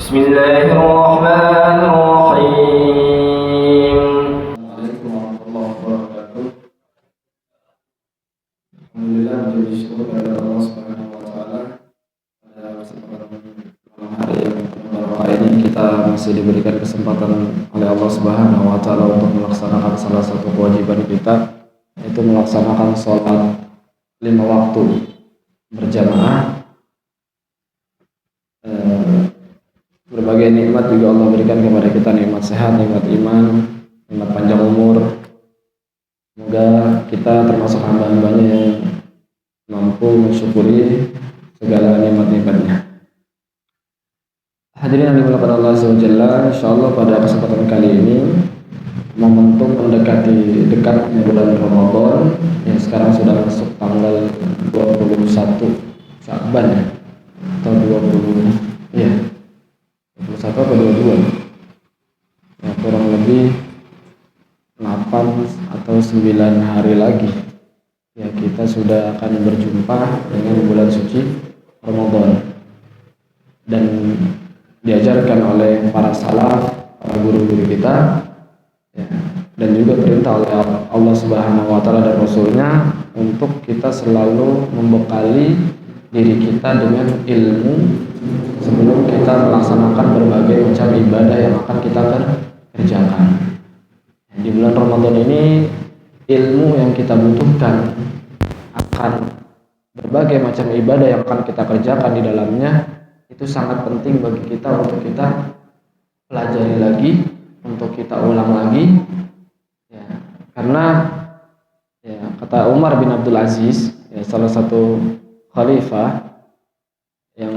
Bismillahirrahmanirrahim. Assalamualaikum warahmatullahi wabarakatuh. Alhamdulillah, menjadi syukur kepada Allah Subhanahu wa taala pada kesempatan malam hari yang berbahagia ini kita masih diberikan kesempatan oleh Allah Subhanahu wa taala untuk melaksanakan salah satu kewajiban kita, yaitu melaksanakan sholat 5 waktu berjamaah. Berbagai nikmat juga Allah berikan kepada kita, nikmat sehat, nikmat iman, nikmat panjang umur. Semoga kita termasuk hamba-hambanya yang mampu mensyukuri segala nikmat-nikmatnya. Hadirin yang dimuliakan Allah SWT, insyaallah pada kesempatan kali ini momentum mendekati dekatnya bulan Ramadan yang sekarang sudah masuk tanggal 21 Sya'ban ya, atau 20 ya 21 atau 22 ya, kurang lebih 8 atau 9 hari lagi ya kita sudah akan berjumpa dengan bulan suci Ramadan. Dan diajarkan oleh para salaf, para guru-guru kita ya, dan juga perintah oleh Allah Subhanahu wa taala dan Rasulnya untuk kita selalu membekali diri kita dengan ilmu sebelum kita melaksanakan berbagai macam ibadah yang akan kita kerjakan. Di bulan Ramadan ini ilmu yang kita butuhkan akan berbagai macam ibadah yang akan kita kerjakan di dalamnya itu sangat penting bagi kita untuk kita pelajari lagi, untuk kita ulang lagi ya, karena ya, kata Umar bin Abdul Aziz ya, salah satu khalifah yang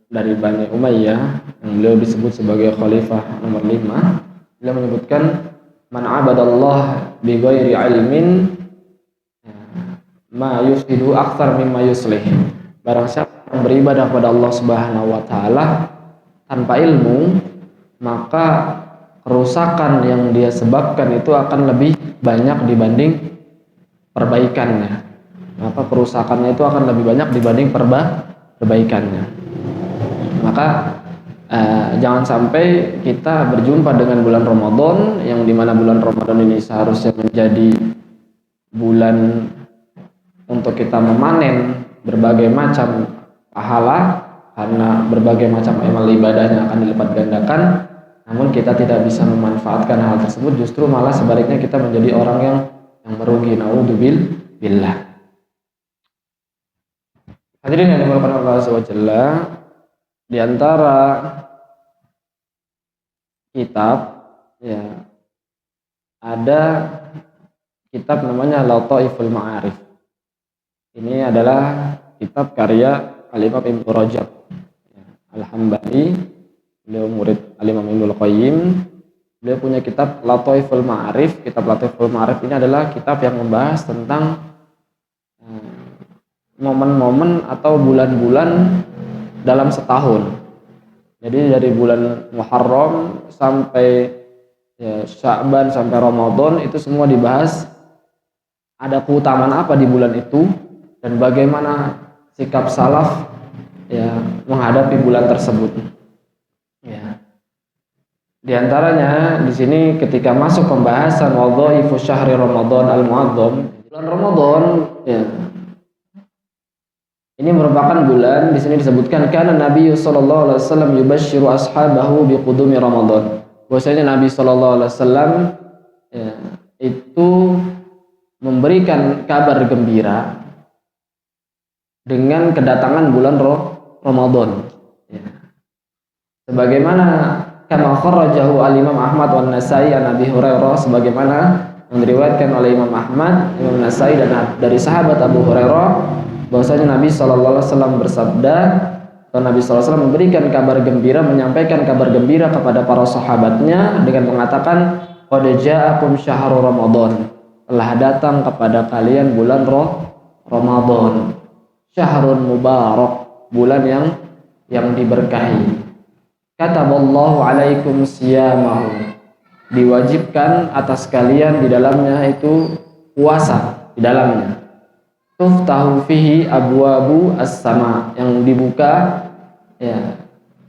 dari Bani Umayyah yang beliau disebut sebagai khalifah nomor 5, beliau menyebutkan man abadallah bi ghairi ilmin ma yufsidu aktsar mimma yuslih. Barang siapa yang beribadah kepada Allah Subhanahu wa taala tanpa ilmu, maka kerusakan yang dia sebabkan itu akan lebih banyak dibanding perbaikannya. Maka kerusakannya itu akan lebih banyak dibanding perbaikannya. Maka jangan sampai kita berjumpa dengan bulan Ramadan yang dimana bulan Ramadan ini seharusnya menjadi bulan untuk kita memanen berbagai macam pahala, karena berbagai macam amal ibadahnya akan dilipat gandakan, namun kita tidak bisa memanfaatkan hal tersebut, justru malah sebaliknya kita menjadi orang yang merugi. Naudzubillah. Hadirin yang dimuliakan Allah SWT, di antara kitab ya ada kitab namanya Lataiful Ma'arif. Ini adalah kitab karya Al-Imam Ibnu Rajab ya, Al-Hambali. Beliau murid Al-Imam Ibnul Qayyim. Beliau punya kitab Lataiful Ma'arif. Kitab Lataiful Ma'arif ini adalah kitab yang membahas tentang momen-momen atau bulan-bulan dalam setahun. Jadi dari bulan Muharram sampai ya, Sya'ban sampai Ramadan itu semua dibahas ada keutamaan apa di bulan itu dan bagaimana sikap salaf ya menghadapi bulan tersebut. Ya. Di antaranya di sini ketika masuk pembahasan wadhaifu syahri Ramadan al-mu'azzam, bulan Ramadan ya, ini merupakan bulan di sini disebutkan karena Nabi sallallahu alaihi wasallam yubashshiru ashabahu biqudumi Ramadan. Bahwasanya Nabi sallallahu alaihi wasallam ya, itu memberikan kabar gembira dengan kedatangan bulan Ramadan. Ya. Sebagaimana kama kharrajahu al-Imam Ahmad wan Nasai an Abi Hurairah, sebagaimana yang diriwayatkan oleh Imam Ahmad, Imam Nasai dan dari sahabat Abu Hurairah bahwasanya Nabi SAW bersabda, atau Nabi SAW memberikan kabar gembira, menyampaikan kabar gembira kepada para sahabatnya dengan mengatakan qad ja'akum syahrul Ramadan, telah datang kepada kalian bulan Ramadan, syahrun mubarak, bulan yang diberkahi. Kataballahu alaikum siyamahu, diwajibkan atas kalian di dalamnya itu puasa di dalamnya. Tuftahu fihi abwabu as-sama, yang dibuka ya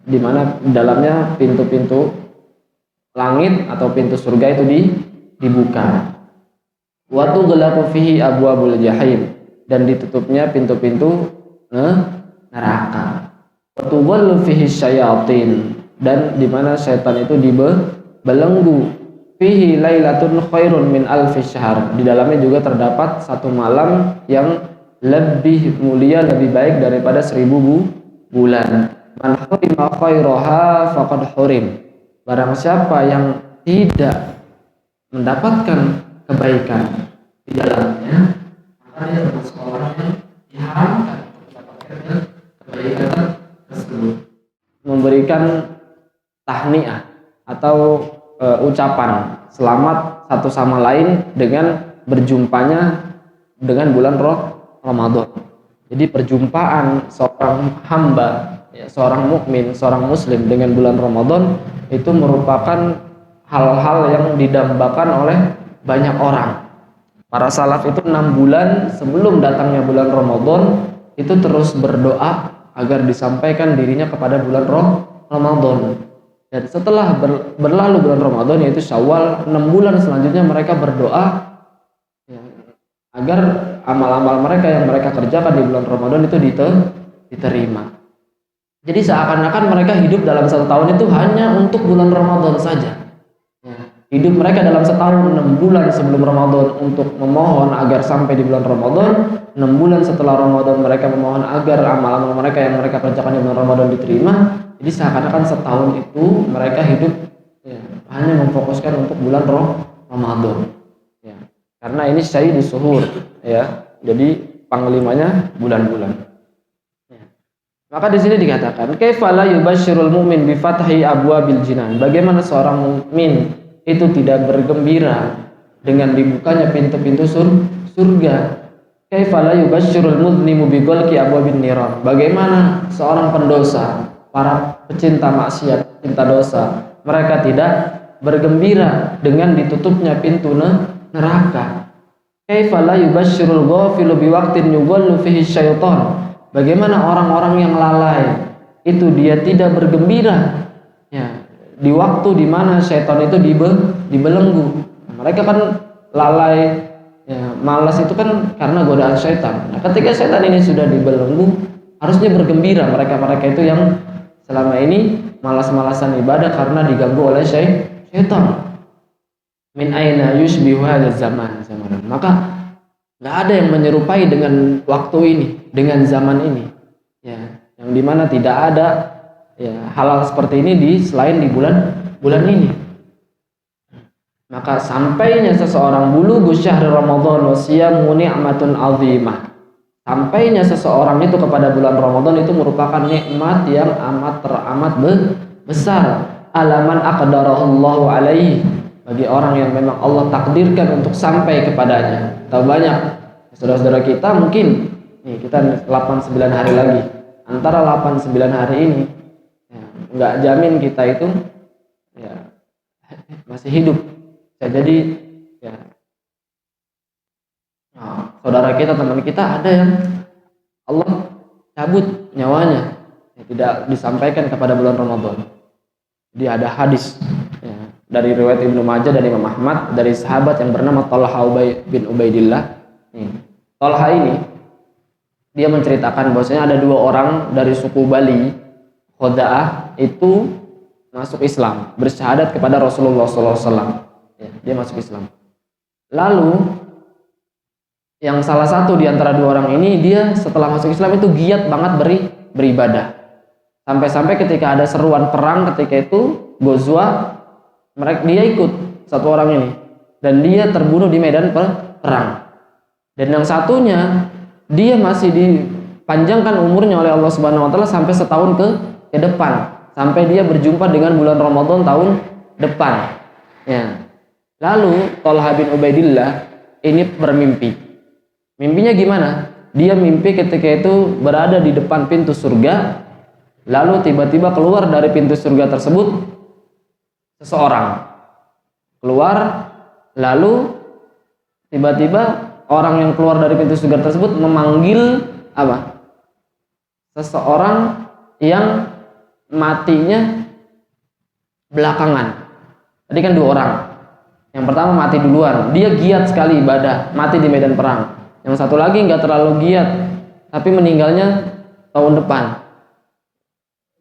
di mana dalamnya pintu-pintu langit atau pintu surga itu dibuka. Wa tughlaqu fihi abwabul jahim, dan ditutupnya pintu-pintu neraka. Wa tudhallu fihi syayatin, dan di mana setan itu dibelenggu. Fihi lailatun khairun min alfi syahr, di dalamnya juga terdapat satu malam yang lebih mulia, lebih baik daripada 1000 bulan. Man hurima khairaha faqad hurim, barang siapa yang tidak mendapatkan kebaikan di dalamnya, maka dia termasuk orang yang diharamkan untuk mendapatkan kebaikan tersebut. Memberikan tahniah atau ucapan selamat satu sama lain dengan berjumpanya dengan bulan Ramadan. Jadi perjumpaan seorang hamba, seorang mukmin, seorang muslim dengan bulan Ramadan itu merupakan hal-hal yang didambakan oleh banyak orang. Para salaf itu 6 bulan sebelum datangnya bulan Ramadan itu terus berdoa agar disampaikan dirinya kepada bulan Ramadan. Dan setelah berlalu bulan Ramadan, yaitu Syawal, 6 bulan selanjutnya mereka berdoa agar amal-amal mereka yang mereka kerjakan di bulan Ramadan itu diterima. Jadi seakan-akan mereka hidup dalam 1 tahun itu hanya untuk bulan Ramadan saja. Hidup mereka dalam setahun 6 bulan sebelum Ramadan untuk memohon agar sampai di bulan Ramadan, 6 bulan setelah Ramadan mereka memohon agar amal-amal mereka yang mereka kerjakan di bulan Ramadan diterima. Jadi seakan-akan setahun itu mereka hidup hanya memfokuskan untuk bulan Ramadan. Karena ini syai'u suhur, jadi panglimanya bulan-bulan. Maka di sini dikatakan, kaifa la yubasyirul mu'min bi fathi abwabil jinan. Bagaimana seorang mukmin itu tidak bergembira dengan dibukanya pintu-pintu surga. Kaifa la yubasyirul mudhnimu bi ghalqi abwabin niran. Bagaimana seorang pendosa, para pecinta maksiat, cinta dosa, mereka tidak bergembira dengan ditutupnya pintu neraka. Kaifa la yubasyirul ghafilu bi waqtin yughallu fihi syaitan. Bagaimana orang-orang yang lalai itu dia tidak bergembira di waktu di mana syaitan itu dibelenggu. Mereka kan lalai, malas itu kan karena godaan syaitan. Nah, ketika syaitan ini sudah dibelenggu, harusnya bergembira mereka-mereka itu yang selama ini malas-malasan ibadah karena diganggu oleh syaitan. Min aina yushbihu hadzal zaman. Maka nggak ada yang menyerupai dengan waktu ini, dengan zaman ini, yang dimana tidak ada hal-hal seperti ini selain di bulan ini. Maka sampainya seseorang bulughu syahr Ramadan wa siyamu ni'matun 'azimah. Sampainya seseorang itu kepada bulan Ramadan itu merupakan nikmat yang teramat besar. Alaman aqdarahullahu alaihi, bagi orang yang memang Allah takdirkan untuk sampai kepadanya. Tahu banyak saudara-saudara kita mungkin kita 8-9 hari lagi. Antara 8-9 hari ini nggak jamin kita itu masih hidup. Jadi saudara kita, teman kita ada yang Allah cabut nyawanya, tidak disampaikan kepada bulan Ramadan. Jadi ada hadis dari riwayat Ibnu Majah dari Imam Ahmad dari sahabat yang bernama Thalha bin Ubaidillah. Thalha ini dia menceritakan bahwasanya ada 2 orang dari suku Bali Khoda'ah itu masuk Islam, bersyahadat kepada Rasulullah SAW. Dia masuk Islam. Lalu yang salah satu di antara 2 orang ini, dia setelah masuk Islam itu giat banget beribadah. Sampai-sampai ketika ada seruan perang ketika itu Ghazwa, dia ikut satu orang ini dan dia terbunuh di medan perang. Dan yang satunya dia masih dipanjangkan umurnya oleh Allah Subhanahu wa taala sampai setahun ke depan, sampai dia berjumpa dengan bulan Ramadan tahun depan. Lalu Thalha bin Ubaidillah ini bermimpi. Mimpinya gimana? Dia mimpi ketika itu berada di depan pintu surga, lalu tiba-tiba keluar dari pintu surga tersebut seseorang. Keluar, lalu tiba-tiba orang yang keluar dari pintu surga tersebut memanggil apa? Seseorang yang matinya belakangan. Tadi kan 2 orang. Yang pertama mati duluan, dia giat sekali ibadah, mati di medan perang. Yang satu lagi nggak terlalu giat, tapi meninggalnya tahun depan.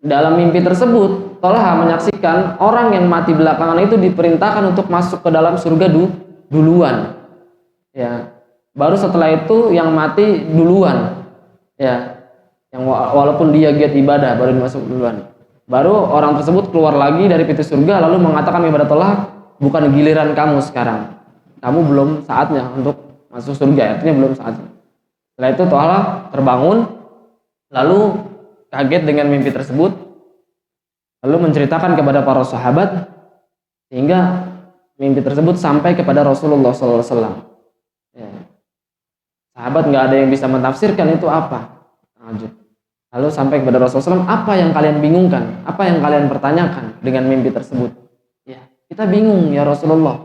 Dalam mimpi tersebut, Tolha menyaksikan orang yang mati belakangan itu diperintahkan untuk masuk ke dalam surga duluan. Ya, baru setelah itu yang mati duluan. Ya, yang walaupun dia giat ibadah baru masuk duluan. Baru orang tersebut keluar lagi dari pintu surga lalu mengatakan kepada Tolha, bukan giliran kamu sekarang. Kamu belum saatnya untuk masuk surga, artinya belum saatnya. Setelah itu Tolha terbangun, lalu kaget dengan mimpi tersebut, lalu menceritakan kepada para sahabat, sehingga mimpi tersebut sampai kepada Rasulullah SAW. Ya. Sahabat nggak ada yang bisa menafsirkan itu apa. Lalu sampai kepada Rasulullah SAW, apa yang kalian bingungkan? Apa yang kalian pertanyakan dengan mimpi tersebut? Ya, kita bingung ya Rasulullah.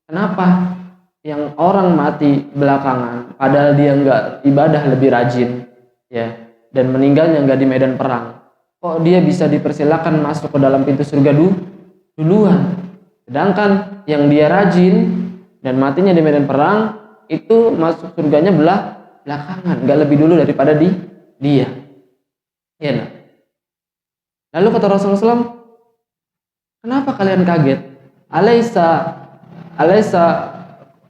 Kenapa yang orang mati belakangan, padahal dia nggak ibadah lebih rajin, ya, dan meninggalnya nggak di medan perang, kok dia bisa dipersilakan masuk ke dalam pintu surga duluan? Sedangkan yang dia rajin dan matinya di medan perang itu masuk surganya belakangan, nggak lebih dulu daripada dia. Ya, nah. Lalu kata Rasulullah SAW, kenapa kalian kaget? Alaisa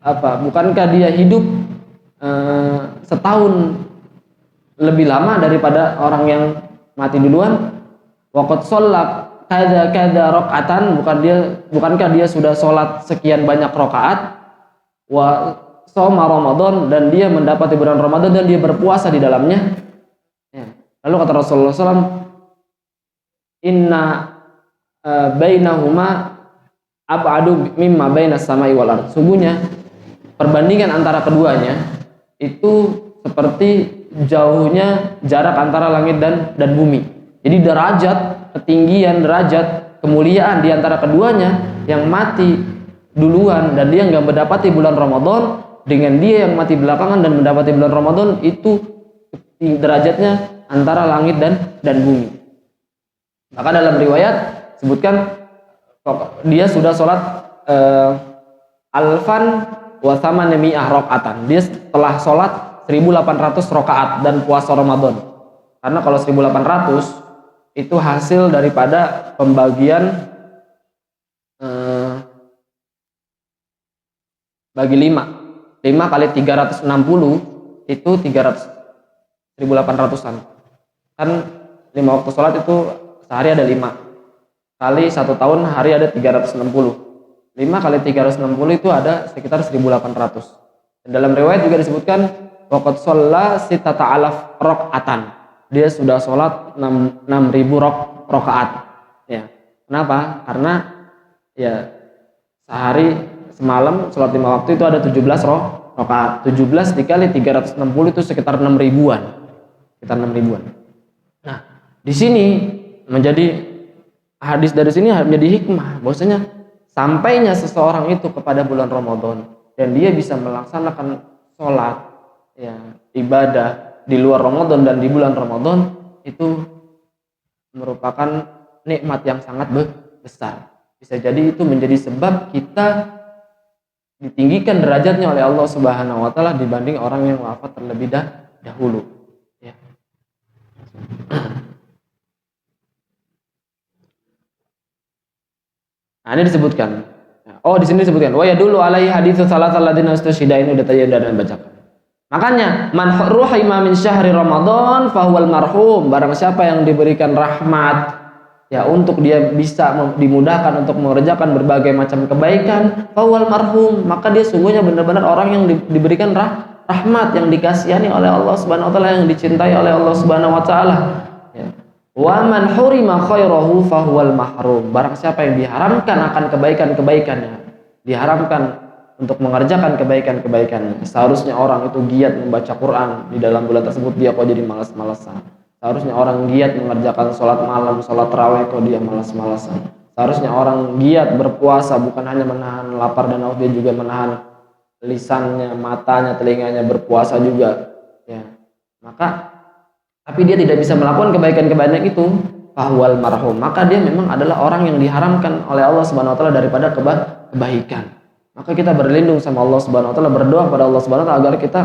apa? Bukankah dia hidup setahun lebih lama daripada orang yang mati duluan? Waqad shalla kada rakaatan, bukankah dia sudah sholat sekian banyak rakaat? Wa shoma Ramadan, dan dia mendapati bulan Ramadan dan dia berpuasa di dalamnya. Ya. Lalu kata Rasulullah SAW, inna bainahuma ab'adu mimma bainas samai wal ardh. Sungguhnya perbandingan antara keduanya itu seperti jauhnya jarak antara langit dan bumi. Jadi derajat ketinggian, derajat kemuliaan di antara keduanya, yang mati duluan dan dia nggak mendapati bulan Ramadan dengan dia yang mati belakangan dan mendapati bulan Ramadan, itu derajatnya antara langit dan bumi. Maka dalam riwayat sebutkan dia sudah sholat alfan wa thamaniyah rakaatan. Dia telah sholat 1800 rakaat dan puasa Ramadan. Karena kalau 1800 itu hasil daripada pembagian bagi 5 kali 360 itu 1800-an. Kan 5 waktu sholat itu sehari ada 5 kali 1 tahun hari ada 360. 5 kali 360 itu ada sekitar 1800. Dan dalam riwayat juga disebutkan waqad shalla sittata alaf rakaatan. Dia sudah sholat 6000 rakaat. Ya. Kenapa? Karena ya sehari semalam sholat 5 waktu itu ada 17 rakaat. 17 dikali 360 itu sekitar 6 ribuan. Nah, di sini menjadi hadis dari sini menjadi hikmah bahwasanya sampainya seseorang itu kepada bulan Ramadan dan dia bisa melaksanakan sholat, ya, ibadah di luar Ramadan dan di bulan Ramadan, itu merupakan nikmat yang sangat besar. Bisa jadi itu menjadi sebab kita ditinggikan derajatnya oleh Allah Subhanahu wa taala dibanding orang yang wafat terlebih dahulu. Ya. Nah, ini disebutkan. Oh, di sini disebutkan wa yadullu alaihi haditsu salatal ladzina ustusyhida, ini udah tadi dan bacakan. Makanya man ruhima min syahri Ramadan fahuwal marhum, barang siapa yang diberikan rahmat ya untuk dia bisa dimudahkan untuk mengerjakan berbagai macam kebaikan, fahuwal marhum, maka dia sungguhnya benar-benar orang yang diberikan rahmat, yang dikasihani oleh Allah Subhanahu wa taala, yang dicintai oleh Allah Subhanahu wa taala. Ya. Wa man hurima khairahu fahuwal mahrum, barang siapa yang diharamkan akan kebaikan-kebaikannya, diharamkan untuk mengerjakan kebaikan-kebaikannya. Seharusnya orang itu giat membaca Quran di dalam bulan tersebut, dia kok jadi malas-malasan. Seharusnya orang giat mengerjakan sholat malam, sholat tarawih, kok dia malas-malasan. Seharusnya orang giat berpuasa, bukan hanya menahan lapar dan haus, dia juga menahan lisannya, matanya, telinganya, berpuasa juga. Ya. Maka tapi dia tidak bisa melakukan kebaikan-kebaikan itu, fahuwal marhum, maka dia memang adalah orang yang diharamkan oleh Allah Subhanahu wa taala daripada kebaikan. Maka kita berlindung sama Allah Subhanahu wa taala, berdoa kepada Allah Subhanahu wa taala agar kita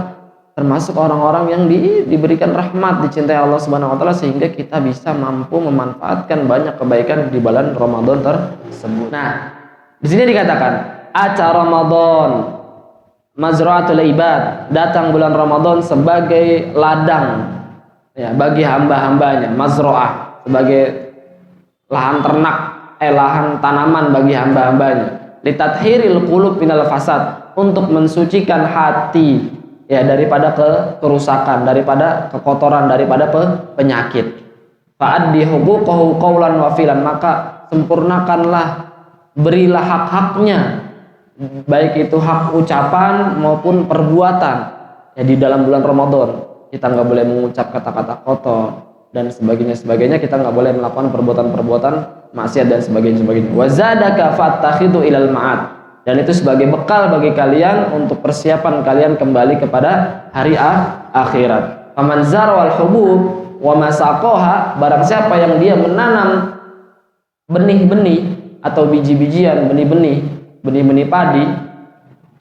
termasuk orang-orang yang diberikan rahmat, dicintai Allah Subhanahu wa taala, sehingga kita bisa mampu memanfaatkan banyak kebaikan di bulan Ramadan tersebut. Nah, di sini dikatakan aca Ramadan mazra'atul ibad, datang bulan Ramadan sebagai ladang ya bagi hamba-hambanya, mazra'ah sebagai lahan ternak, lahan tanaman bagi hamba-hambanya, litathhiril qulub minal fasad, untuk mensucikan hati ya daripada kerusakan, daripada kekotoran, daripada penyakit. Fa'addi huquqahu qawlan wa fi'lan, maka sempurnakanlah, berilah hak-haknya, baik itu hak ucapan maupun perbuatan ya di dalam bulan Ramadan. Kita nggak boleh mengucap kata-kata kotor dan sebagainya, kita nggak boleh melakukan perbuatan-perbuatan maksiat dan sebagainya. Wa zadaka fattakhidhu ilal ma'ad, dan itu sebagai bekal bagi kalian untuk persiapan kalian kembali kepada hari akhirat. Faman zarwal hubub wa masaqaha, barang siapa yang dia menanam benih-benih atau biji-bijian, benih-benih padi,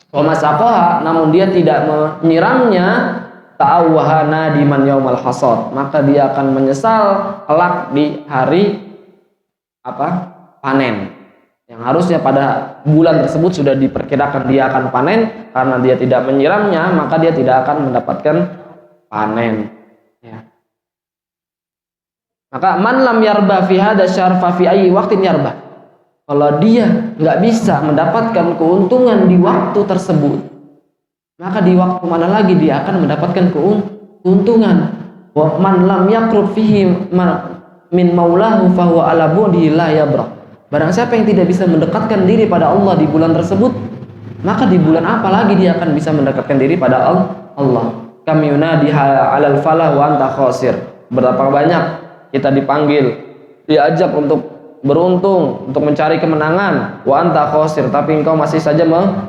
wa masaqaha, namun dia tidak menyiramnya, ta'awwaha nadiman yaumal hasad, maka dia akan menyesal kelak di hari panen. Yang harusnya pada bulan tersebut sudah diperkirakan dia akan panen, karena dia tidak menyiramnya, maka dia tidak akan mendapatkan panen ya. Maka man lam yarba fi hadza syahr fa fi ayyi waqtin yarba, kalau dia nggak bisa mendapatkan keuntungan di waktu tersebut, maka di waktu mana lagi dia akan mendapatkan keuntungan. Wa man lam yakrub fihi min maulahu fa huwa ala bu'di la yabrah, barang siapa yang tidak bisa mendekatkan diri pada Allah di bulan tersebut, maka di bulan apa lagi dia akan bisa mendekatkan diri pada Allah. Kam yunadi alal falah wa anta khasir, berapa banyak kita dipanggil, diajak untuk beruntung, untuk mencari kemenangan, wa anta khasir, tapi engkau masih saja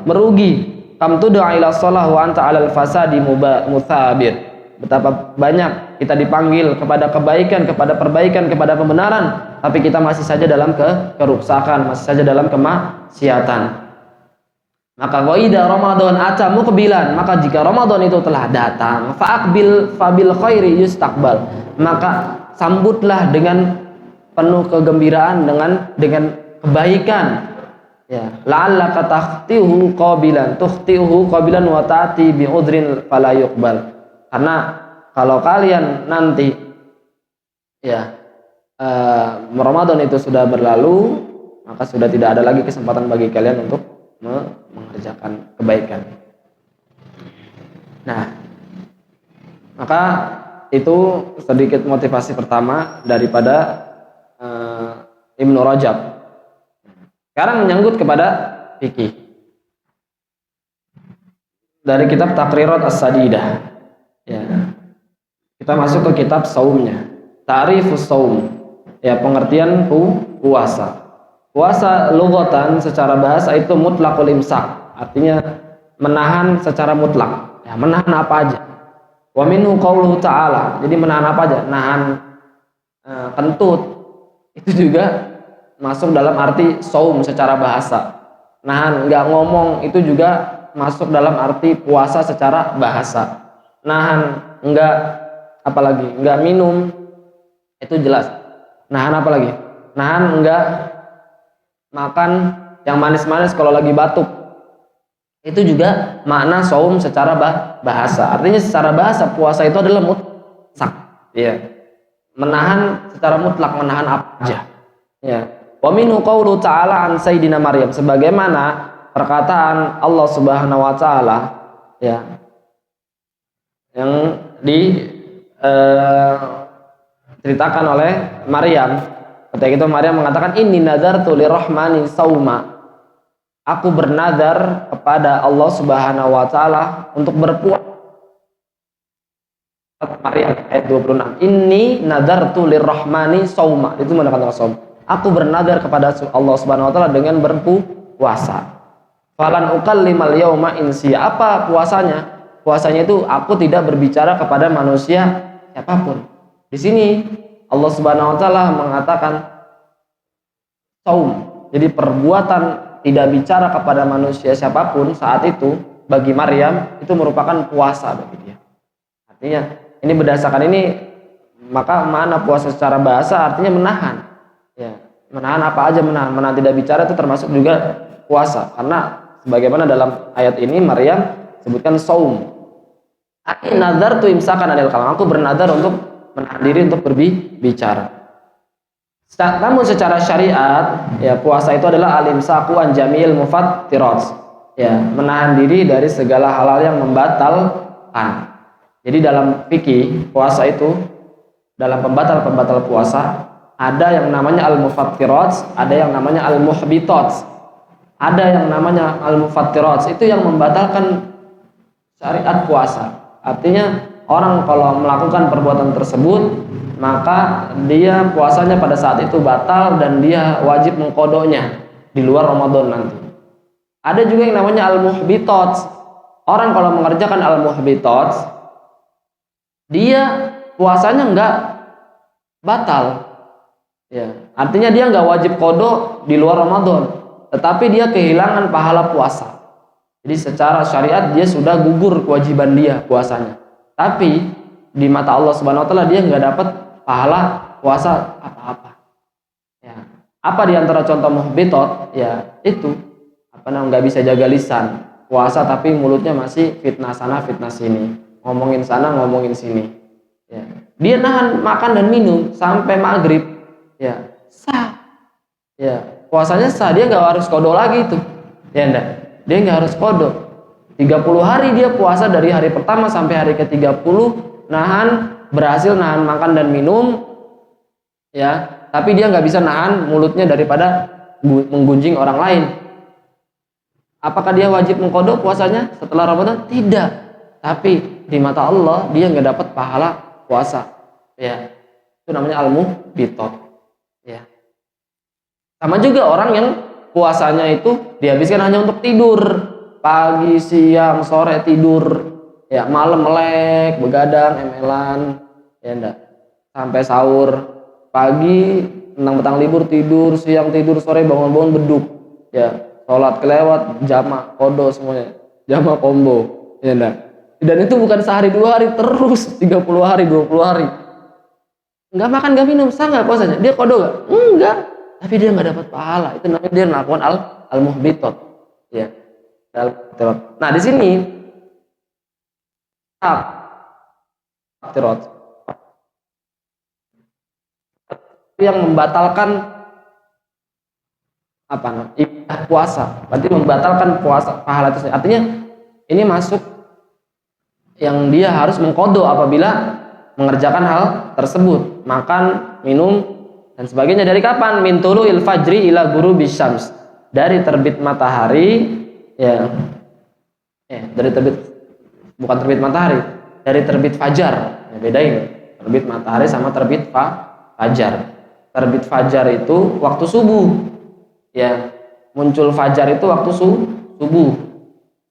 merugi. Kam tud'a ila shalah wa anta 'alal fasadi muthabir, betapa banyak kita dipanggil kepada kebaikan, kepada perbaikan, kepada kebenaran, tapi kita masih saja dalam kerusakan, masih saja dalam kemaksiatan. Maka qaida Ramadan ata muqbilan, maka jika Ramadan itu telah datang, fa'aqbil fabil khairi yustaqbal, maka sambutlah dengan penuh kegembiraan, dengan kebaikan ya. La'allaka tukhtihu qabilan wa ta'ti bi udrin fala yuqbal, karena kalau kalian nanti ya Ramadan itu sudah berlalu, maka sudah tidak ada lagi kesempatan bagi kalian untuk mengerjakan kebaikan. Nah, maka itu sedikit motivasi pertama daripada Ibnu Rajab. Sekarang menyangkut kepada fikih dari kitab Taqrirat As-Sadidah ya. Kita masuk ke kitab saumnya, Ta'rifus Saum ya, pengertian puasa. Puasa lughatan secara bahasa itu mutlaqul imsak, artinya menahan secara mutlak ya, menahan apa aja. Wa minhu qauluhu ta'ala, jadi menahan apa aja, nahan kentut itu juga masuk dalam arti saum secara bahasa. Nahan enggak ngomong itu juga masuk dalam arti puasa secara bahasa. Nahan enggak apalagi, enggak minum itu jelas. Nahan apa lagi? Nahan enggak makan yang manis-manis kalau lagi batuk, itu juga makna saum secara bahasa. Artinya secara bahasa puasa itu adalah mutlak ya, menahan secara mutlak, menahan apa aja ya. Wa minhu qaulu ta'ala an sayyidina Maryam, sebagaimana perkataan Allah Subhanahu wa taala ya, yang ceritakan oleh Maryam. Ketika itu Maryam mengatakan, inni nadartu lirrahmani sauma, aku bernadar kepada Allah Subhanahu wa taala untuk berpuasa. Maryam ayat 26, inni nadartu lirrahmani sauma, itu menandakan saum. Aku bernadar kepada Allah Subhanahu wa taala dengan berpuasa. Falan ukallimal yauma insiya, apa puasanya? Puasanya itu aku tidak berbicara kepada manusia siapapun. Di sini Allah Subhanahu wa taala mengatakan saum. Jadi perbuatan tidak bicara kepada manusia siapapun saat itu bagi Maryam itu merupakan puasa bagi dia. Artinya ini berdasarkan ini, maka mana puasa secara bahasa artinya menahan. Ya, menahan apa aja, menahan tidak bicara itu termasuk juga puasa. Karena sebagaimana dalam ayat ini Maryam sebutkan saum. Aku nazar tu imsakan anil kalam. Aku bernazar untuk menahan diri untuk berbicara. Namun secara syariat, ya puasa itu adalah al-imsaku an jamil mufattirat. Ya, menahan diri dari segala hal-hal yang membatalkan. Jadi dalam fikih puasa itu, dalam pembatal-pembatal puasa ada yang namanya al-mufattirat, ada yang namanya al-muhbitat. Ada yang namanya al-mufattirat, itu yang membatalkan syariat puasa. Artinya orang kalau melakukan perbuatan tersebut, maka dia puasanya pada saat itu batal dan dia wajib mengkodoknya di luar Ramadan nanti. Ada juga yang namanya al-muhbitat. Orang kalau mengerjakan al-muhbitat, dia puasanya enggak batal. Ya, artinya dia enggak wajib kodok di luar Ramadan, tetapi dia kehilangan pahala puasa. Jadi secara syariat dia sudah gugur kewajiban dia puasanya. Tapi di mata Allah Subhanahu wa taala dia enggak dapat pahala puasa apa-apa. Ya. Apa di antara contoh muhbitat? Ya, itu nggak bisa jaga lisan. Puasa tapi mulutnya masih fitnah sana fitnah sini. Ngomongin sana ngomongin sini. Ya. Dia nahan makan dan minum sampai maghrib. Ya, sah. Ya, puasanya sah, dia nggak harus kodok lagi itu. Ya enggak? Dia nggak harus kodok. 30 hari dia puasa dari hari pertama sampai hari ke-30 berhasil nahan makan dan minum, ya, tapi dia nggak bisa nahan mulutnya daripada menggunjing orang lain. Apakah dia wajib mengkodok puasanya setelah Ramadan? Tidak. Tapi di mata Allah dia nggak dapat pahala puasa. Ya, itu namanya al-muhbitat. Ya. Sama juga orang yang puasanya itu dihabiskan hanya untuk tidur, pagi, siang, sore tidur. Ya, malam melek, begadang, emelan, ya enggak. Sampai sahur, pagi mentang-mentang libur tidur, siang tidur, sore bangun-bangun beduk. Ya, sholat kelewat, jamak, kodo semuanya. Jamak combo, ya enggak. Dan itu bukan sehari 2 hari, terus 30 hari, 20 hari. Enggak makan, enggak minum, sah enggak puasanya? Dia kodo enggak? Enggak. Tapi dia enggak dapat pahala. Itu namanya dia melakukan al-muhbitat. Ya. Nah, di sini yang membatalkan ibadah puasa, berarti membatalkan puasa pahala itu. Artinya ini masuk yang dia harus mengkodok apabila mengerjakan hal tersebut, makan, minum dan sebagainya. Dari kapan? Min tulu'il fajri ila ghurubis syams, dari terbit matahari, ya, dari terbit, bukan terbit matahari, dari terbit fajar. Ya, bedain terbit matahari sama terbit fajar. Terbit fajar itu waktu subuh, ya, muncul fajar itu waktu subuh.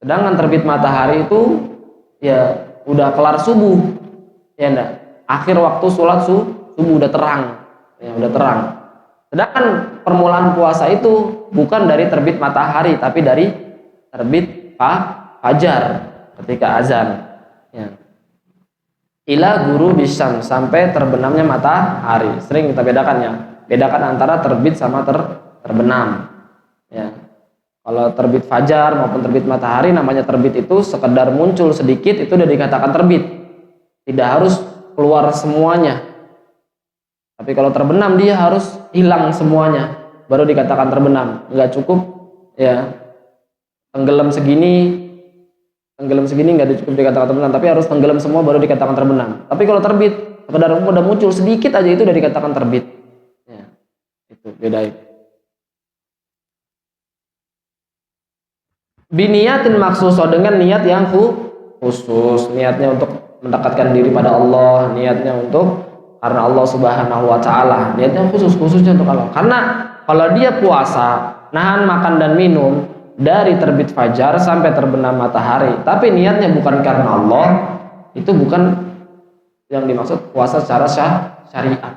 Sedangkan terbit matahari itu ya udah kelar subuh, ya enggak, akhir waktu sholat subuh udah terang, ya udah terang. Sedangkan permulaan puasa itu bukan dari terbit matahari tapi dari terbit fajar ketika azan, ya. Ila ghurubis syams, sampai terbenamnya matahari. Sering kita bedakan antara terbit sama terbenam, ya. Kalau terbit fajar maupun terbit matahari, namanya terbit itu sekedar muncul sedikit itu udah dikatakan terbit, tidak harus keluar semuanya. Tapi kalau terbenam dia harus hilang semuanya baru dikatakan terbenam. Nggak cukup, ya, tenggelam segini nggak cukup dikatakan terbenam, tapi harus tenggelam semua baru dikatakan terbenam. Tapi kalau terbit sekedar udah muncul sedikit aja itu udah dikatakan terbit, ya. Itu bedain. Biniyatin maksuso, dengan niat yang khusus, niatnya untuk mendekatkan diri pada Allah, niatnya untuk karena Allah Subhanahu wa taala, niatnya khususnya untuk Allah. Karena kalau dia puasa nahan makan dan minum dari terbit fajar sampai terbenam matahari, tapi niatnya bukan karena Allah, itu bukan yang dimaksud puasa secara syariat.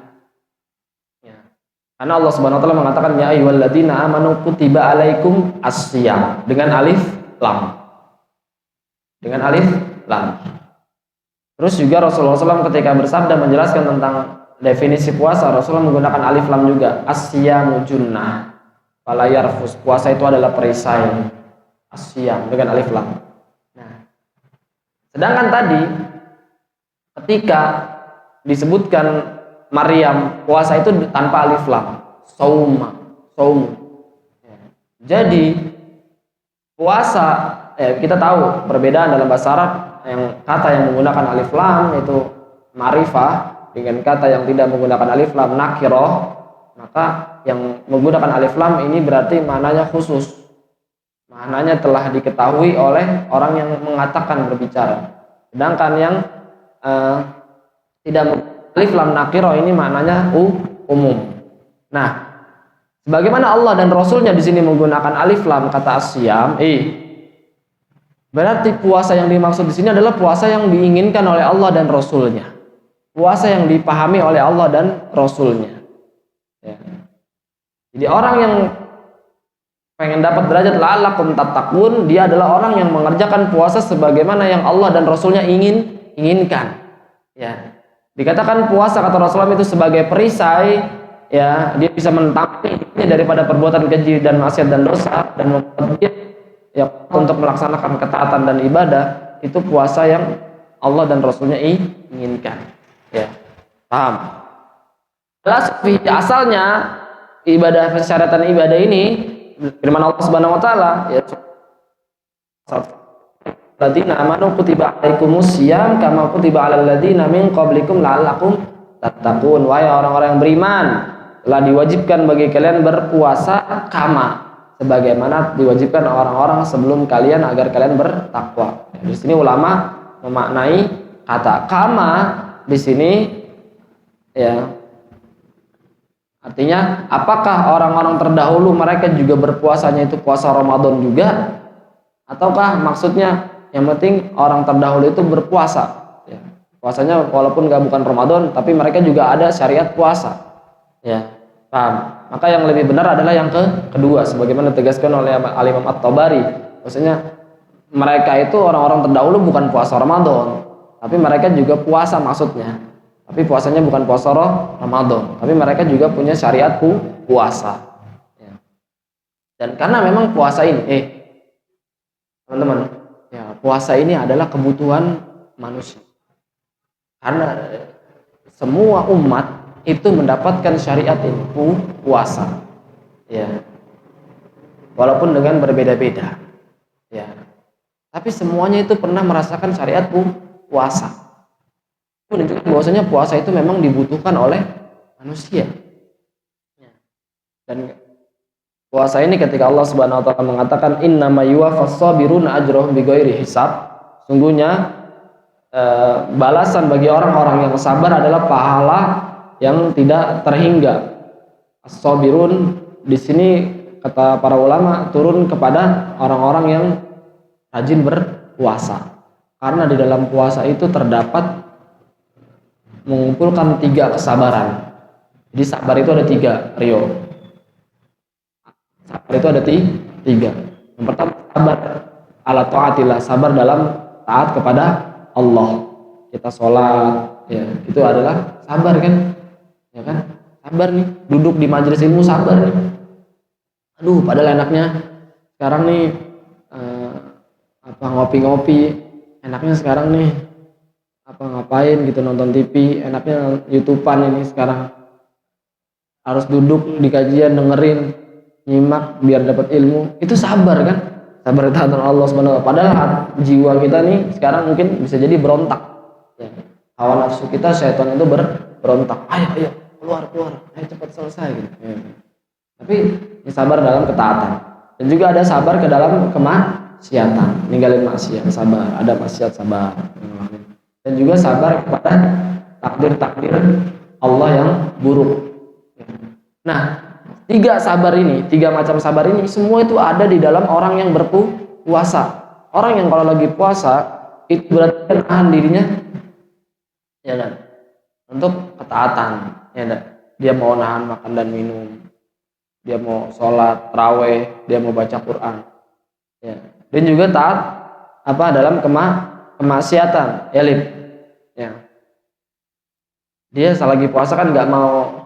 Karena Allah Subhanahu wa taala mengatakan ya ayyuhalladzina amanu kutiba alaikum as-syiyam dengan alif lam. Dengan alif lam. Terus juga Rasulullah SAW ketika bersabda menjelaskan tentang definisi puasa, Rasulullah menggunakan alif lam juga. As-syiyamu junnah. Fala yarfus. Puasa itu adalah perisai. As-syiyam dengan alif lam. Nah, sedangkan tadi ketika disebutkan Maryam, puasa itu tanpa alif lam, saum. Jadi puasa, kita tahu perbedaan dalam bahasa Arab yang kata yang menggunakan alif lam itu ma'rifah dengan kata yang tidak menggunakan alif lam nakirah. Maka yang menggunakan alif lam ini berarti maknanya khusus, maknanya telah diketahui oleh orang yang mengatakan berbicara. Sedangkan yang tidak alif lam nakiro ini maknanya umum. Nah, sebagaimana Allah dan Rasulnya di sini menggunakan alif lam kata asyam, berarti puasa yang dimaksud di sini adalah puasa yang diinginkan oleh Allah dan Rasulnya, puasa yang dipahami oleh Allah dan Rasulnya. Ya. Jadi orang yang pengen dapat derajat la'allakum tattaqun, dia adalah orang yang mengerjakan puasa sebagaimana yang Allah dan Rasulnya inginkan. Ya. Dikatakan puasa kata Rasulullah itu sebagai perisai, ya, dia bisa menetapi dirinya daripada perbuatan keji dan maksiat dan dosa dan membuat dia ya untuk melaksanakan ketaatan dan ibadah. Itu puasa yang Allah dan Rasulnya inginkan. Ya, paham? Asalnya ibadah persyaratan ibadah ini firman Allah Subhanahu wa taala ya Ladina amanu kutiba alaikumus syiyam kama kutiba alal ladina min qablikum la'allakum tattaqun. Wahai orang-orang yang beriman, telah diwajibkan bagi kalian berpuasa kama sebagaimana diwajibkan orang-orang sebelum kalian agar kalian bertakwa. Di sini ulama memaknai kata kama di sini ya artinya apakah orang-orang terdahulu mereka juga berpuasanya itu puasa Ramadan juga, ataukah maksudnya yang penting orang terdahulu itu berpuasa, ya. Puasanya walaupun bukan Ramadan, tapi mereka juga ada syariat puasa, ya, paham? Maka yang lebih benar adalah yang kedua, sebagaimana ditegaskan oleh Al-Imam At-Tabari. Maksudnya mereka itu orang-orang terdahulu bukan puasa Ramadan, tapi mereka juga puasa maksudnya. Tapi puasanya bukan puasa Ramadan, tapi mereka juga punya syariat puasa. Ya. Dan karena memang puasa ini, teman-teman. Ya, puasa ini adalah kebutuhan manusia. Karena semua umat itu mendapatkan syariat ini puasa. Ya. Walaupun dengan berbeda-beda. Ya. Tapi semuanya itu pernah merasakan syariat puasa. Menunjukkan bahwasanya puasa itu memang dibutuhkan oleh manusia. Ya. Dan puasa ini ketika Allah Subhanahu wa taala mengatakan innama yuwaffas sabiruna ajrahum bighairi hisab, sungguhnya balasan bagi orang-orang yang sabar adalah pahala yang tidak terhingga. As-sabirun di sini kata para ulama turun kepada orang-orang yang rajin berpuasa. Karena di dalam puasa itu terdapat mengumpulkan 3 kesabaran. Jadi sabar itu ada 3, Rio. Sabar itu ada 3. Yang pertama sabar ala taatillah, sabar dalam taat kepada Allah. Kita sholat, ya itu adalah sabar kan, ya kan? Sabar nih, duduk di majelis ilmu sabar nih. Aduh, padahal enaknya sekarang nih ngopi-ngopi, enaknya sekarang nih ngapain gitu, nonton TV, enaknya YouTubean ini sekarang. Harus duduk di kajian dengerin, nyimak biar dapat ilmu. Itu sabar kan? Sabar taat Allah Subhanahu wa taala. Padahal jiwa kita nih sekarang mungkin bisa jadi berontak. Ya. Hawa nafsu kita, syaitan itu berontak. Ayo keluar, ayo cepat selesai gitu. Ya. Tapi ini sabar dalam ketaatan. Dan juga ada sabar ke dalam kemaksiatan, ninggalin maksiat, sabar. Ada maksiat, sabar. Dan juga sabar kepada takdir-takdir Allah yang buruk. Nah, 3 sabar ini, 3 macam sabar ini semua itu ada di dalam orang yang berpuasa. Orang yang kalau lagi puasa itu berarti menahan dirinya, ya kan, untuk ketaatan, ya kan. dia mau nahan makan dan minum, dia mau sholat taraweh, dia mau baca Quran, ya. Dan juga taat dalam kemaksiatan, elit, ya. Dia selagi puasa kan nggak mau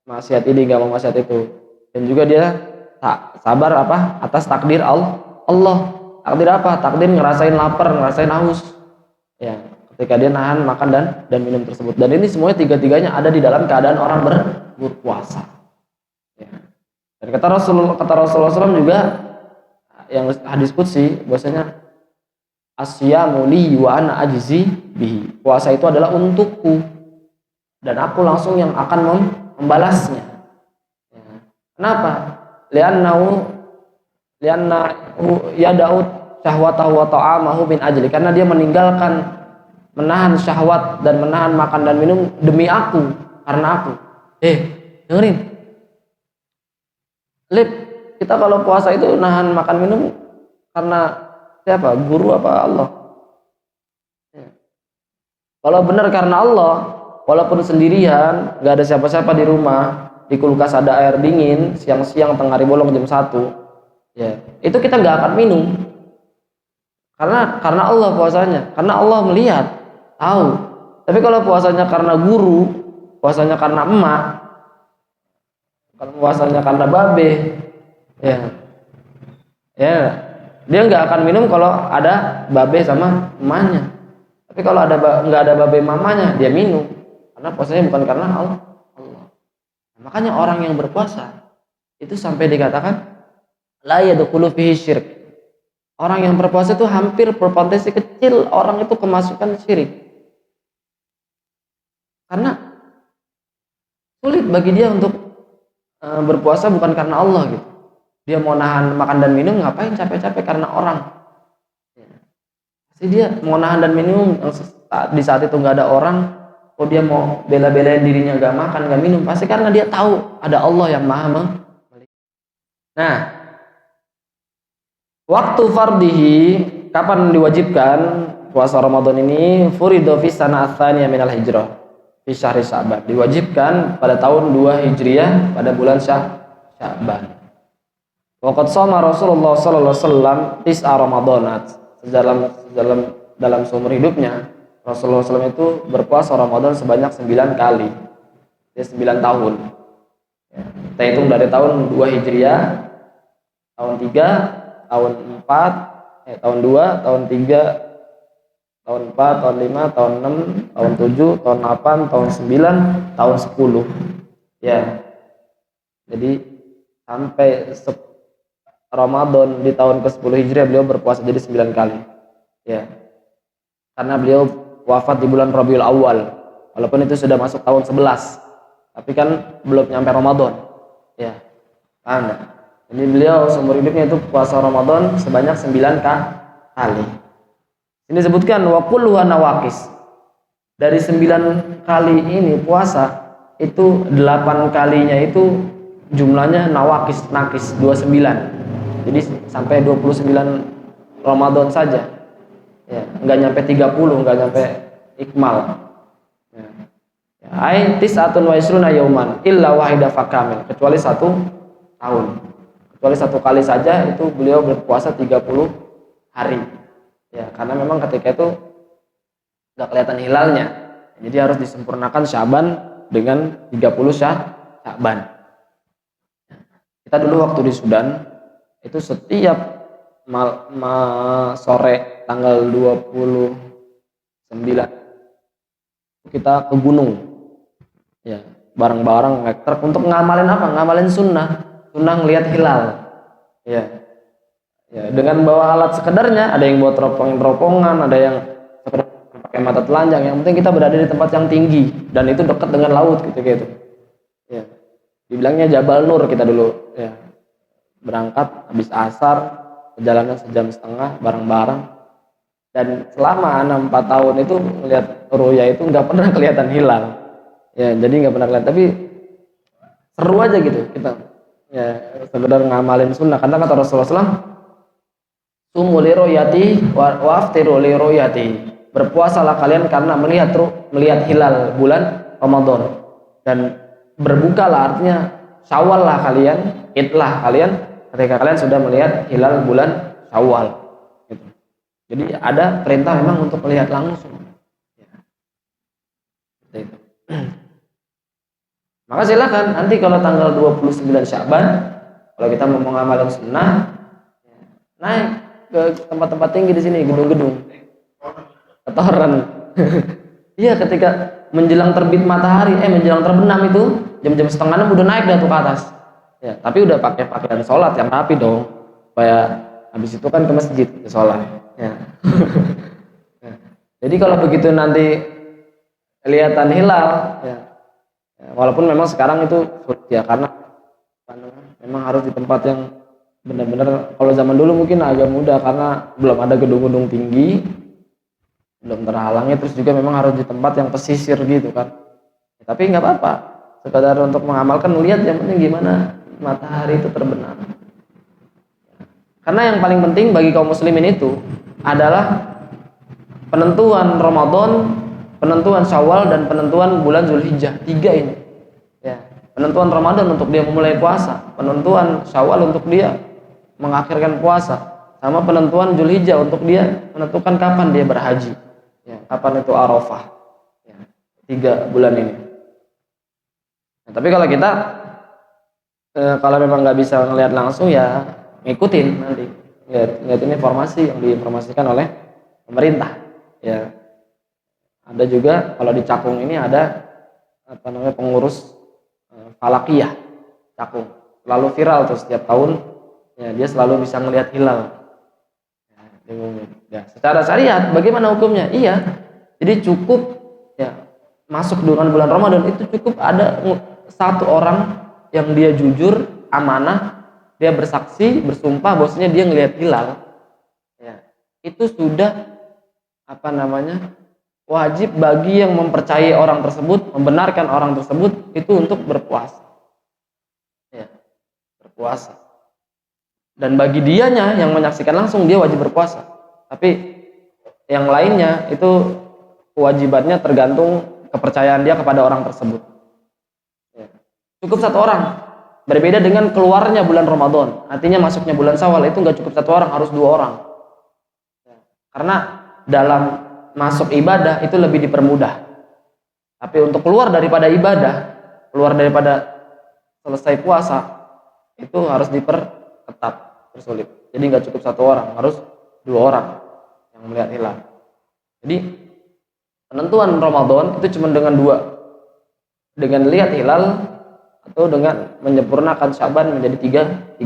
maksiat ini, nggak mau maksiat itu, dan juga dia tak sabar atas takdir Allah. Takdir apa? Takdir ngerasain lapar, ngerasain haus, ya, ketika dia nahan makan dan minum tersebut. Dan ini semuanya tiga-tiganya ada di dalam keadaan orang berpuasa, ya. Dan kata Rasulullah SAW juga yang hadis qudsi bahwasanya asyamu li wa ana ajzi bihi. Puasa itu adalah untukku dan aku langsung yang akan membalasnya. Ya. Kenapa? Lianna yada'u syahwatahu wa ta'amahu min ajli, karena dia meninggalkan menahan syahwat dan menahan makan dan minum demi aku, karena aku. Dengerin. Lip, kita kalau puasa itu nahan makan minum karena siapa? Guru apa Allah? Ya. Kalau benar karena Allah, walaupun sendirian, gak ada siapa-siapa di rumah, di kulkas ada air dingin, siang-siang tengah hari bolong jam 1, ya, itu kita gak akan minum. Karena Allah puasanya, karena Allah melihat, tahu. Tapi kalau puasanya karena guru, puasanya karena emak, kalau puasanya karena babe, ya, dia nggak akan minum kalau ada babe sama emaknya. Tapi kalau nggak ada babe mamanya, dia minum, karena puasanya bukan karena Allah. Makanya orang yang berpuasa itu sampai dikatakan la yadkhulu fihi syirk. Orang yang berpuasa itu hampir berpotensi kecil orang itu kemasukan syirik. Karena sulit bagi dia untuk berpuasa bukan karena Allah gitu. Dia mau nahan makan dan minum, ngapain capek-capek karena orang. Pasti dia mau nahan dan minum di saat itu nggak ada orang, kok dia mau bela-belain dirinya nggak makan nggak minum, pasti karena dia tahu ada Allah yang maha melihat. Nah, waktu fardihi, kapan diwajibkan puasa Ramadan ini? Furidu fi sanah tsaniyah minal hijrah fi syahri Sya'ban. Diwajibkan pada tahun 2 Hijriah pada bulan Sya'ban. Waqad shoma Rasulullah sallallahu alaihi wasallam tis'a Ramadanat. Dalam seumur hidupnya Rasulullah SAW itu berpuasa Ramadan sebanyak 9 kali. Dia 9 tahun. Ya, kita hitung dari tahun 2 Hijriah, tahun 3, tahun 4, tahun 2, tahun 3, tahun 4, tahun 5, tahun 6, tahun 7, tahun 8, tahun 9, tahun 10. Ya. Jadi sampai Ramadan di tahun ke-10 Hijriah beliau berpuasa jadi 9 kali. Ya. Karena beliau wafat di bulan Rabiul Awal. Walaupun itu sudah masuk tahun 11. Tapi kan belum nyampe Ramadan. Ya. Paham enggak? Jadi beliau seumur hidupnya itu puasa Ramadan sebanyak 9 kali. Ini disebutkan wa kulluha nawaqis. Dari 9 kali ini puasa itu 8 kalinya itu jumlahnya nawaqis, nakis 29. Jadi sampai 29 Ramadan saja. Ya, enggak nyampe 30, enggak nyampe ikmal. Ya. Ai tis'atun wa isruna yauman illa wahida fakamil, kecuali 1 tahun. Kecuali 1 kali saja itu beliau berpuasa 30 hari. Ya, karena memang ketika itu enggak kelihatan hilalnya. Jadi harus disempurnakan Sya'ban dengan 30 Sya'ban. Kita dulu waktu di Sudan itu setiap sore tanggal 29 kita ke gunung, ya, bareng-bareng naik truk untuk ngamalin apa? Ngamalin sunnah ngelihat hilal, ya, dengan bawa alat sekedarnya. Ada yang bawa teropong-teropongan, ada yang sekedar pakai mata telanjang. Yang penting kita berada di tempat yang tinggi dan itu dekat dengan laut gitu. Ya, dibilangnya Jabal Nur kita dulu, ya. Berangkat habis asar, perjalanan 1,5 jam bareng-bareng, dan selama 4 tahun itu melihat ruya itu nggak pernah kelihatan hilal, ya, jadi nggak pernah kelihatan. Tapi seru aja gitu kita, ya, sekedar ngamalin sunnah. Karena kata Rasulullah SAW, sumu li ru'yati wa aftiru li ru'yati, berpuasalah kalian karena melihat hilal bulan Ramadan, dan berbukalah, artinya Syawal lah kalian, idlah kalian ketika kalian sudah melihat hilal bulan Syawal gitu. Jadi ada perintah memang untuk melihat langsung ya. Seperti itu. Maka silakan nanti kalau tanggal 29 Sya'ban kalau kita mau mengamalkan sunnah naik ke tempat-tempat tinggi di sini, gedung-gedung ketoran. Iya, ketika menjelang terbit matahari, menjelang terbenam itu jam-jam setengah 6 udah naik dah tuh ke atas. Ya, tapi udah pakai pakaian sholat yang rapi dong. Supaya habis itu kan ke masjid ke sholat. Ya. Ya. Jadi kalau begitu nanti kelihatan hilal, ya, walaupun memang sekarang itu sulit ya karena memang harus di tempat yang benar-benar, kalau zaman dulu mungkin agak mudah karena belum ada gedung-gedung tinggi, belum terhalangi, terus juga memang harus di tempat yang pesisir gitu kan. Ya, tapi nggak apa-apa, sekadar untuk mengamalkan, lihat yang penting gimana matahari itu terbenam. Karena yang paling penting bagi kaum muslimin itu adalah penentuan Ramadan, penentuan Syawal, dan penentuan bulan Zulhijjah. 3 ini ya. Penentuan Ramadan untuk dia memulai puasa, penentuan Syawal untuk dia mengakhirkan puasa, sama penentuan Zulhijjah untuk dia menentukan kapan dia berhaji ya, kapan itu Arafah ya, 3 bulan ini. Nah, tapi kalau kita kalau memang nggak bisa ngelihat langsung ya ngikutin nanti ngeliatin informasi yang diinformasikan oleh pemerintah ya. Ada juga kalau di Cakung ini ada pengurus Falakiyah Cakung, selalu viral tuh setiap tahun ya, dia selalu bisa ngelihat hilal ya. Secara syariat bagaimana hukumnya? Iya, jadi cukup ya masuk dengan bulan Ramadan itu cukup ada 1 orang yang dia jujur, amanah, dia bersaksi, bersumpah bahwasanya dia ngelihat hilal ya, itu sudah wajib bagi yang mempercayai orang tersebut, membenarkan orang tersebut itu untuk berpuasa ya, berpuasa. Dan bagi dianya yang menyaksikan langsung dia wajib berpuasa, tapi yang lainnya itu kewajibannya tergantung kepercayaan dia kepada orang tersebut ya. Cukup 1 orang, berbeda dengan keluarnya bulan Ramadan, artinya masuknya bulan Syawal itu nggak cukup 1 orang, harus 2 orang ya. Karena dalam masuk ibadah itu lebih dipermudah, tapi untuk keluar daripada ibadah, keluar daripada selesai puasa itu harus diperketat, bersulit. Jadi nggak cukup 1 orang, harus 2 orang yang melihat hilal. Jadi penentuan Ramadan itu cuma dengan 2, dengan lihat hilal atau dengan menyempurnakan Sya'ban menjadi 30.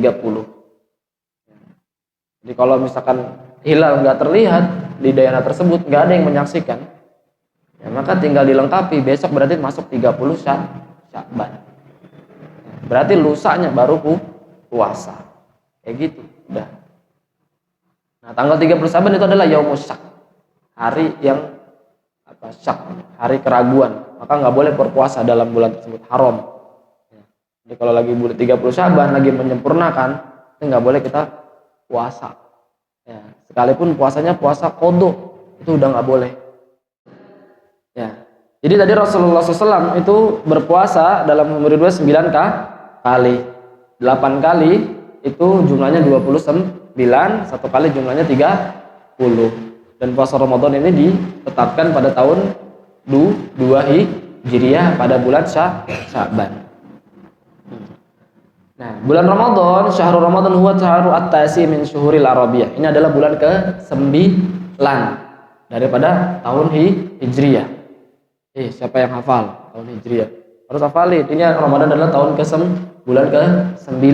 Jadi kalau misalkan hilal nggak terlihat di daerah tersebut, nggak ada yang menyaksikan ya, maka tinggal dilengkapi, besok berarti masuk 30 Sya'ban, berarti lusanya baru puasa kayak gitu udah. Nah, tanggal 30 Sya'ban itu adalah Yaumus Syak, hari yang syak, hari keraguan, maka nggak boleh berpuasa dalam bulan tersebut, haram ya. Jadi kalau lagi 30 Sya'ban lagi menyempurnakan, itu nggak boleh kita puasa ya, sekalipun puasanya puasa qadha itu udah nggak boleh ya. Jadi tadi Rasulullah SAW itu berpuasa dalam umur 9 kali, 8 kali itu jumlahnya 29, 1 kali jumlahnya 30. Dan puasa Ramadan ini ditetapkan pada tahun 2 Hijriah pada bulan Sya'ban. Nah, bulan Ramadan, syahrul Ramadan huwa syahrul at-tasi min syuhuril Arabiyah. Ini adalah bulan ke-9 daripada tahun Hijriah. Siapa yang hafal tahun Hijriah? Harus hafalin. Ini Ramadan adalah tahun bulan ke-9.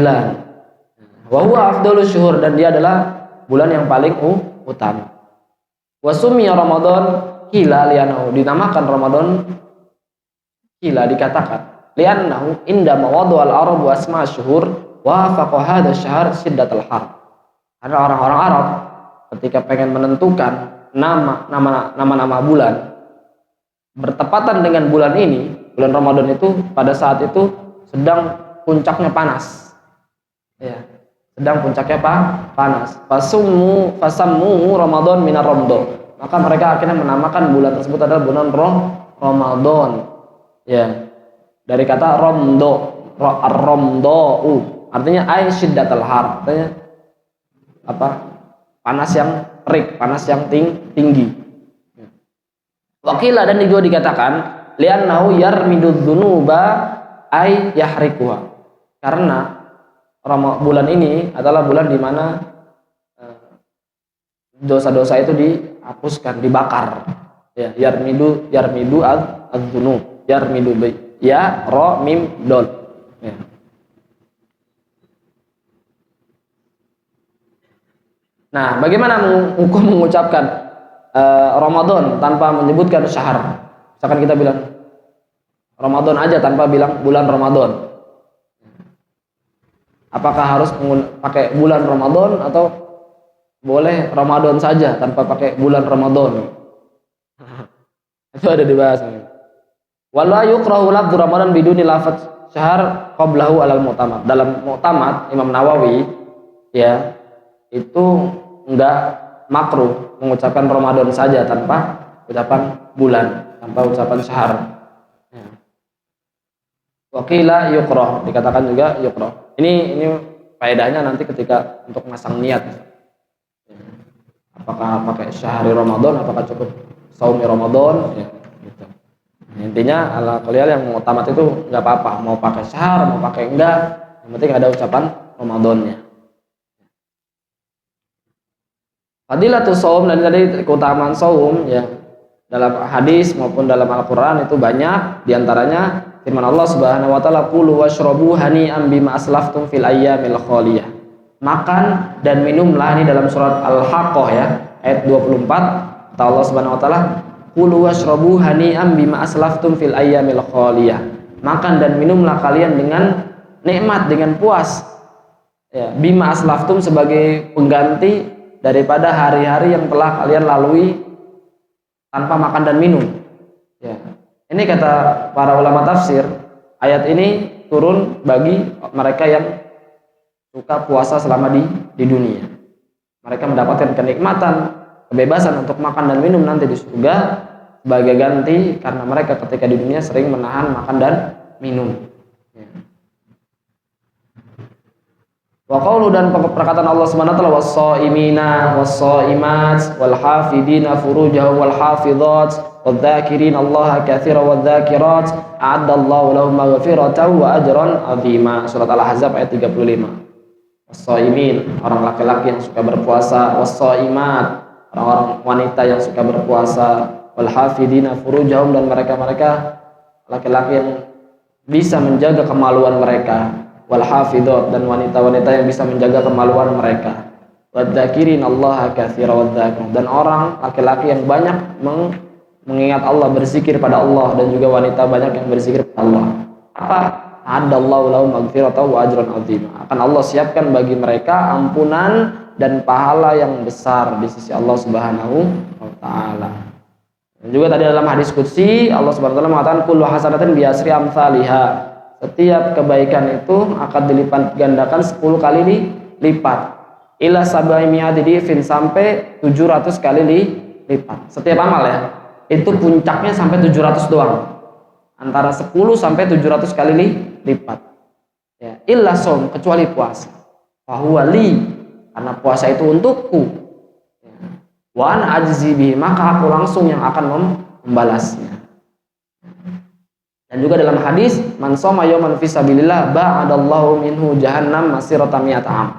Wa huwa afdhalus syuhur, dan dia adalah bulan yang paling utama. Wa sumiya Ramadan qila li'annahu, dinamakan Ramadan qila dikatakan li'annahu inda mawadu al-arab wa asma' syuhur wa faqa hadha syahr syiddatul har. Karena orang-orang Arab ketika pengen menentukan nama-nama bulan bertepatan dengan bulan ini, bulan Ramadan itu pada saat itu sedang puncaknya panas ya, sedang puncaknya panas. Fasammu Ramadan minar Ramadan, maka mereka akhirnya menamakan bulan tersebut adalah bulan Ramadan ya. Dari kata romdo, ar-romdou, artinya ay syiddatul har, artinya apa? Panas yang terik, panas yang tinggi. Wakila, dan juga dikatakan li'annahu yarmidudz dzunuba ay yahrikuha. Karena bulan ini adalah bulan di mana dosa-dosa itu dihapuskan, dibakar. Ya, yarmidu adz-dzunub, yarmidu ya ra mim dal. Ya. Nah, bagaimana hukum mengucapkan Ramadan tanpa menyebutkan syahr? Misalkan kita bilang Ramadan aja tanpa bilang bulan Ramadan. Apakah harus pakai bulan Ramadan atau boleh Ramadan saja tanpa pakai bulan Ramadan? Itu ada dibahas. Wala yukrahu lafdzu Ramadan biduni lafaz syahr qablahu alal mu'tamad. Dalam mu'tamad Imam Nawawi ya, itu enggak makruh mengucapkan Ramadan saja tanpa ucapan bulan, tanpa ucapan syahr. Ya. Wakila yukrah, dikatakan juga yukrah. Ini faedahnya nanti ketika untuk masang niat. Ya. Apakah pakai syahri Ramadan, apakah cukup saumi Ramadan? Ya, gitu. Intinya ala kalian yang mau tamat itu nggak apa-apa, mau pakai syahr, mau pakai enggak, yang penting ada ucapan Ramadannya. Fadilatus shaum, dan tadi keutamaan saum ya, dalam hadis maupun dalam Al-Qur'an itu banyak, diantaranya firman Allah Subhanahu wa taala, qulu washrabu hani'an bima aslaftum fil ayyamil khaliyah. Makan dan minumlah, ini dalam surat Al-Haqqah ya, ayat 24, kata Allah Subhanahu wa taala, qulu washrabu hani'an bima aslaftum fil ayyamil khaliyah. Makan dan minumlah kalian dengan nikmat, dengan puas. Ya, bima aslaftum sebagai pengganti daripada hari-hari yang telah kalian lalui tanpa makan dan minum. Ya. Ini kata para ulama tafsir, ayat ini turun bagi mereka yang suka puasa selama di dunia. Mereka mendapatkan kenikmatan, kebebasan untuk makan dan minum nanti di surga sebagai ganti karena mereka ketika di dunia sering menahan makan dan minum. Ya. Wa qaulu, dan perkataan Allah Subhanahu wa taala, was-shaimina was-shaimat wal hafidina furujahum wal hafizat wadz-dzakirin Allah katsiran wadz-dzakirat a'addallahu lahum maghfiratan wa ajran 'azima. Surat Al-Ahzab ayat 35. Was-shaimin, orang laki-laki yang suka berpuasa, was-shaimat, orang-orang wanita yang suka berpuasa, wal hafidina furujahum, dan mereka-mereka laki-laki yang bisa menjaga kemaluan mereka, wal hafidhat, dan wanita-wanita yang bisa menjaga kemaluan mereka, wadzakirin Allah katsiran wadzakirat, dan orang laki-laki yang banyak mengingat Allah, berzikir pada Allah, dan juga wanita banyak yang berzikir pada Allah. Apa? Adallahu lahum maghfiratan wa ajran 'azima. Akan Allah siapkan bagi mereka ampunan dan pahala yang besar di sisi Allah Subhanahu wa taala. Dan juga tadi dalam hadis qudsi Allah Subhanahu wa taala mengatakan kullu hasanatin bi asri amsalihha. Setiap kebaikan itu akan dilipat gandakan 10 kali lipat. Ila sabai mi'ati difin, sampai 700 kali lipat. Setiap amal ya, itu puncaknya sampai 700 doang. Antara 10 sampai 700 kali lipat. Ya, illa shaum, kecuali puasa. Fa huwa li, karena puasa itu untukku. Ya. Wa an ajzi bihi, maka aku langsung yang akan membalasnya. Dan juga dalam hadis, man shoma yawman fi sabilillah ba'adallahu minhu jahannam masirata mi'ata am.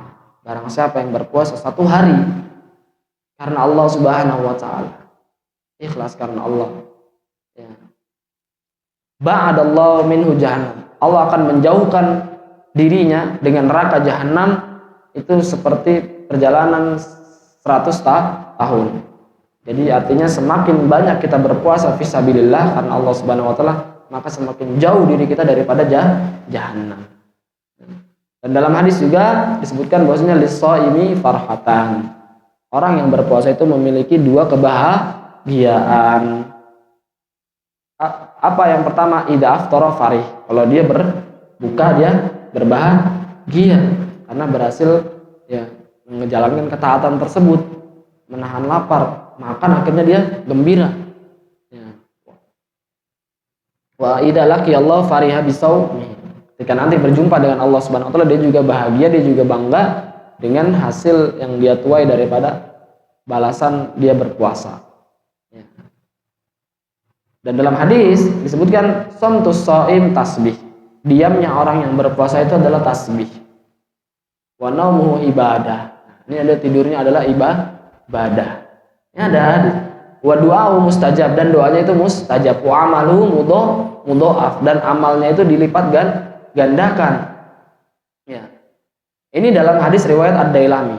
Barang siapa yang berpuasa satu hari karena Allah Subhanahu wa taala, ikhlas karena Allah, ya, ba'adallahu minhu jahannam, Allah akan menjauhkan dirinya dengan neraka jahanam itu seperti perjalanan 100 tahun. Jadi artinya semakin banyak kita berpuasa fisabilillah karena Allah Subhanahu wa taala, maka semakin jauh diri kita daripada jahanam. Dan dalam hadis juga disebutkan bahwasanya lis-shaimi farhatan. Orang yang berpuasa itu memiliki dua kebahagiaan. Apa yang pertama? Idza aftara farih. Kalau dia berbuka dia berbahagia karena berhasil ya menjalankan ketaatan tersebut, menahan lapar, makan, akhirnya dia gembira. Ya. Wa idza laqiya Allah fariha bisawmi. Ketika nanti berjumpa dengan Allah Subhanahu wa taala, dia juga bahagia, dia juga bangga dengan hasil yang dia tuai daripada balasan dia berpuasa. Ya. Dan dalam hadis disebutkan somtus shaim tasbih. Diamnya orang yang berpuasa itu adalah tasbih. Wa naumuhu ibadah. Ini ada tidurnya adalah ibadah. Ini ada hadis. Wa du'a'u mustajab, dan doanya itu mustajab. Wa amalu mudha'af, dan amalnya itu dilipat gandakan. Ya. Ini dalam hadis riwayat Ad-Dailami.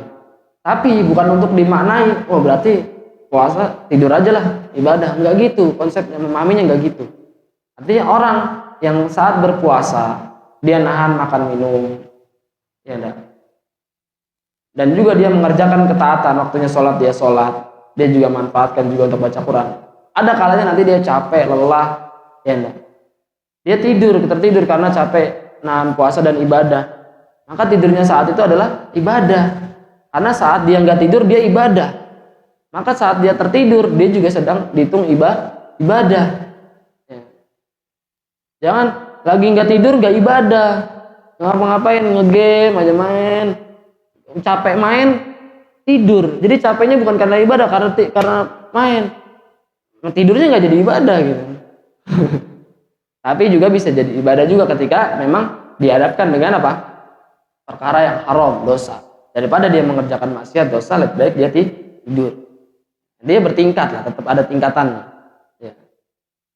Tapi bukan untuk dimaknai, oh berarti puasa tidur aja lah, ibadah. Enggak gitu, konsepnya memahaminya enggak gitu. Artinya orang yang saat berpuasa dia nahan makan minum, ya enggak. Dan juga dia mengerjakan ketaatan, waktunya sholat dia sholat, dia juga manfaatkan juga untuk baca Quran. Ada kalanya nanti dia capek, lelah, ya enggak. Dia tertidur karena capek nahan puasa dan ibadah. Maka tidurnya saat itu adalah ibadah. Karena saat dia nggak tidur dia ibadah. Maka saat dia tertidur dia juga sedang dihitung ibadah. Ya. Jangan lagi nggak tidur nggak ibadah, ngapa-ngapain, ngegame aja, main, capek main, tidur. Jadi capeknya bukan karena ibadah, karena main. Tidurnya nggak jadi ibadah gitu. Tapi juga bisa jadi ibadah juga ketika memang dihadapkan dengan apa? Perkara yang haram, dosa. Daripada dia mengerjakan maksiat, dosa, lebih baik dia tidur. Dia bertingkat lah, tetap ada tingkatannya. Ya.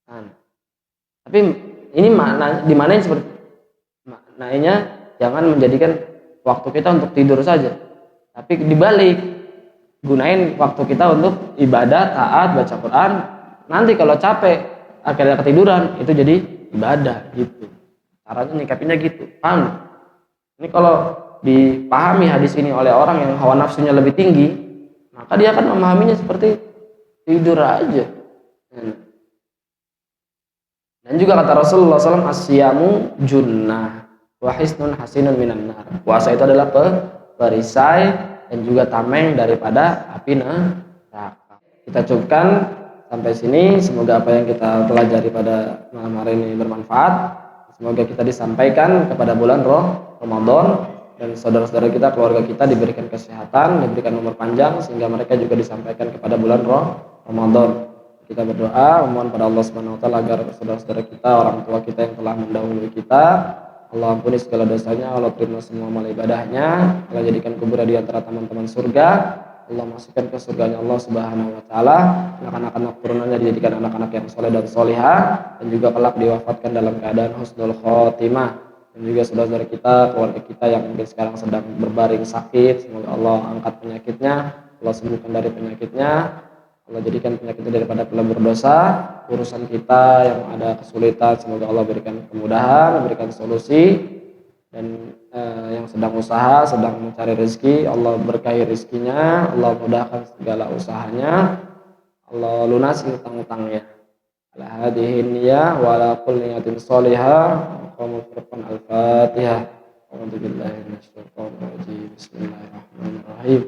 Nah, tapi ini dimanain seperti maknanya, jangan menjadikan waktu kita untuk tidur saja. Tapi dibalik, gunain waktu kita untuk ibadah, taat, baca Quran. Nanti kalau capek, akhirnya ketiduran, itu jadi ibadah gitu. Caranya nyikapinya gitu. Paham? Ini kalau dipahami hadis ini oleh orang yang hawa nafsunya lebih tinggi, maka dia akan memahaminya seperti tidur aja. Dan juga kata Rasulullah SAW, asyamu junnah wa hisnun hasinun minan nar. Puasa itu adalah perisai dan juga tameng daripada api neraka. Kita cukupkan sampai sini. Semoga apa yang kita pelajari pada malam hari ini bermanfaat. Semoga kita disampaikan kepada bulan Ramadan, dan saudara-saudara kita, keluarga kita diberikan kesehatan, diberikan umur panjang, sehingga mereka juga disampaikan kepada bulan Ramadan. Kita berdoa memohon pada Allah Subhanahu wa taala agar saudara-saudara kita, orang tua kita yang telah mendahului kita, Allah ampuni segala dosanya, Allah terima semua amal ibadahnya, Allah jadikan kuburnya di antara teman-teman surga, Allah masukkan ke surganya Allah Subhanahu wa taala, anak-anak turunannya dijadikan anak-anak yang soleh dan solihah, dan juga kelak diwafatkan dalam keadaan husnul khotimah. Dan juga saudara-saudara kita, keluarga kita yang mungkin sekarang sedang berbaring sakit, semoga Allah angkat penyakitnya, Allah sembuhkan dari penyakitnya, Allah jadikan penyakitnya daripada pelebur dosa. Urusan kita yang ada kesulitan, semoga Allah berikan kemudahan, berikan solusi. Dan yang sedang usaha, sedang mencari rezeki, Allah berkahi rezekinya, Allah mudahkan segala usahanya, Allah lunasi hutang-hutangnya. Ala hadhihi niyyah wa ala kulli niyatin shalihah. Al-Fatihah. A'udzu billahi minasyaitonir rajim. Bismillahirrahmanirrahim.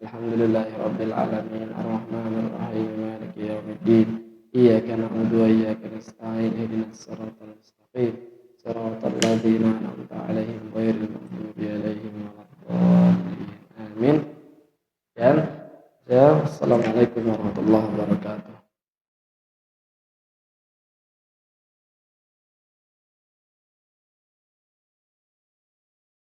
Alhamdulillahirabbil alamin. Arrahmanir rahim. Maliki yaumiddin. Iyyaka na'budu wa iyyaka nasta'in. Ihdinas siratal mustaqim. Siratal ladzina an'amta 'alaihim ghairil maghdubi 'alaihim waladdallin. Amin. Dan assalamualaikum warahmatullahi wabarakatuh.